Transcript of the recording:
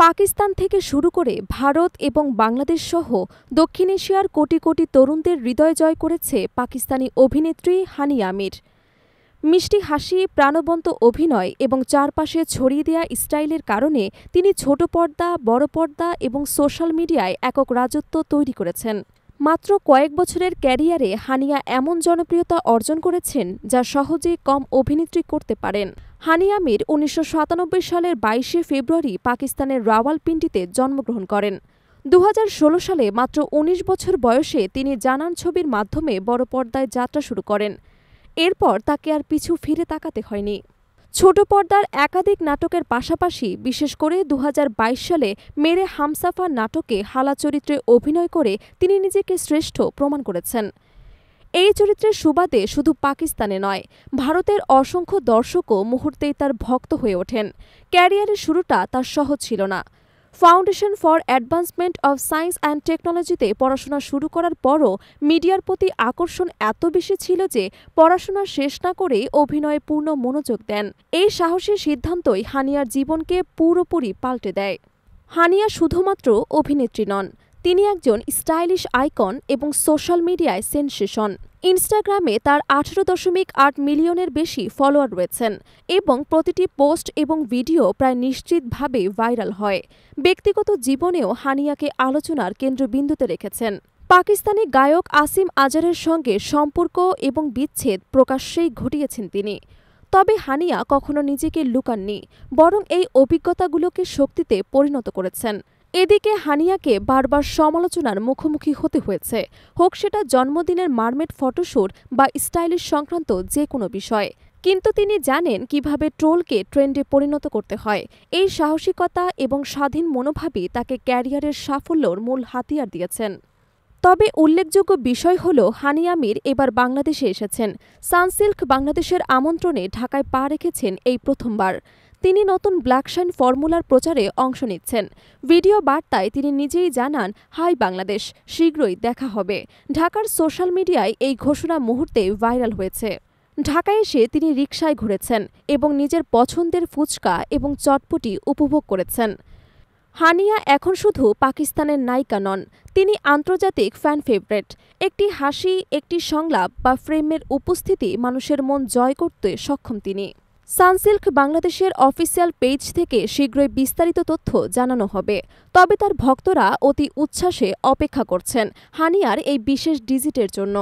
পাকিস্তান থেকে শুরু করে ভারত এবং বাংলাদেশ সহ দক্ষিণ এশিয়ার কোটি কোটি তরুণদের হৃদয় জয় করেছে পাকিস্তানি অভিনেত্রী হানিয়া আমির। মিষ্টি হাসি, প্রাণবন্ত অভিনয় এবং চারপাশে ছড়িয়ে দেয়া স্টাইলের কারণে তিনি ছোট পর্দা, বড় পর্দা এবং সোশ্যাল মিডিয়ায় একক রাজত্ব তৈরি করেছেন। মাত্র কয়েক বছরের ক্যারিয়ারে হানিয়া এমন জনপ্রিয়তা অর্জন করেছেন যা সহজে কম অভিনেত্রী করতে পারেন। হানিয়া আমির ১৯৯৭ সালের ২২শে ফেব্রুয়ারি পাকিস্তানের রাওয়ালপিন্ডিতে জন্মগ্রহণ করেন। ২০১৬ সালে মাত্র ১৯ বছর বয়সে তিনি জানান ছবির মাধ্যমে বড় পর্দায় যাত্রা শুরু করেন। এরপর তাকে আর পিছু ফিরে তাকাতে হয়নি। ছোট পর্দার একাধিক নাটকের পাশাপাশি বিশেষ করে ২০২২ সালে মেরে হামসাফার নাটকে হালা চরিত্রে অভিনয় করে তিনি নিজেকে শ্রেষ্ঠ প্রমাণ করেছেন। এই চরিত্রের সুবাদে শুধু পাকিস্তানে নয়, ভারতের অসংখ্য দর্শকও মুহূর্তেই তার ভক্ত হয়ে ওঠেন। ক্যারিয়ারের শুরুটা তার সহজ ছিল না। Foundation for advancement of science and টেকনোলজিতে পড়াশোনা শুরু করার পরও মিডিয়ার প্রতি আকর্ষণ এত বেশি ছিল যে পড়াশোনা শেষ না করেই অভিনয়ে পূর্ণ মনোযোগ দেন। এই সাহসী সিদ্ধান্তই হানিয়ার জীবনকে পুরোপুরি পাল্টে দেয়। হানিয়া শুধুমাত্র অভিনেত্রী নন, তিনি একজন স্টাইলিশ আইকন এবং সোশ্যাল মিডিয়ায় সেনসেশন। ইনস্টাগ্রামে তার ১৮.৮ মিলিয়নের বেশি ফলোয়ার রয়েছেন এবং প্রতিটি পোস্ট এবং ভিডিও প্রায় নিশ্চিতভাবে ভাইরাল হয়। ব্যক্তিগত জীবনেও হানিয়াকে আলোচনার কেন্দ্রবিন্দুতে রেখেছেন। পাকিস্তানি গায়ক আসিম আজারের সঙ্গে সম্পর্ক এবং বিচ্ছেদ প্রকাশ্যেই ঘটিয়েছেন তিনি। তবে হানিয়া কখনো নিজেকে লুকাননি, বরং এই অভিজ্ঞতাগুলোকে শক্তিতে পরিণত করেছেন। এদিকে হানিয়াকে বারবার সমালোচনার মুখোমুখি হতে হয়েছে, হোক সেটা জন্মদিনের মারমেড ফটোশ্যুট বা স্টাইলিশ সংক্রান্ত যে কোনো বিষয়। কিন্তু তিনি জানেন কিভাবে ট্রোলকে ট্রেন্ডে পরিণত করতে হয়। এই সাহসিকতা এবং স্বাধীন মনোভাবই তাকে ক্যারিয়ারের সাফল্যর মূল হাতিয়ার দিয়েছেন। তবে উল্লেখযোগ্য বিষয় হল হানিয়া আমির এবার বাংলাদেশে এসেছেন। সানসিল্ক বাংলাদেশের আমন্ত্রণে ঢাকায় পা রেখেছেন এই প্রথমবার। তিনি নতুন ব্ল্যাকশাইন ফর্মুলার প্রচারে অংশ নিচ্ছেন। ভিডিও বার্তায় তিনি নিজেই জানান, হাই বাংলাদেশ, শীঘ্রই দেখা হবে। ঢাকার সোশ্যাল মিডিয়ায় এই ঘোষণা মুহূর্তে ভাইরাল হয়েছে। ঢাকায় এসে তিনি রিকশায় ঘুরেছেন এবং নিজের পছন্দের ফুচকা এবং চটপটি উপভোগ করেছেন। হানিয়া এখন শুধু পাকিস্তানের নায়িকা নন, তিনি আন্তর্জাতিক ফ্যান ফেভারিট। একটি হাসি, একটি সংলাপ বা ফ্রেমের উপস্থিতি মানুষের মন জয় করতে সক্ষম তিনি। সানসিল্ক বাংলাদেশের অফিসিয়াল পেজ থেকে শীঘ্রই বিস্তারিত তথ্য জানানো হবে। তবে তার ভক্তরা অতি উচ্ছ্বাসে অপেক্ষা করছেন হানিয়ার এই বিশেষ ডিজিটের জন্য।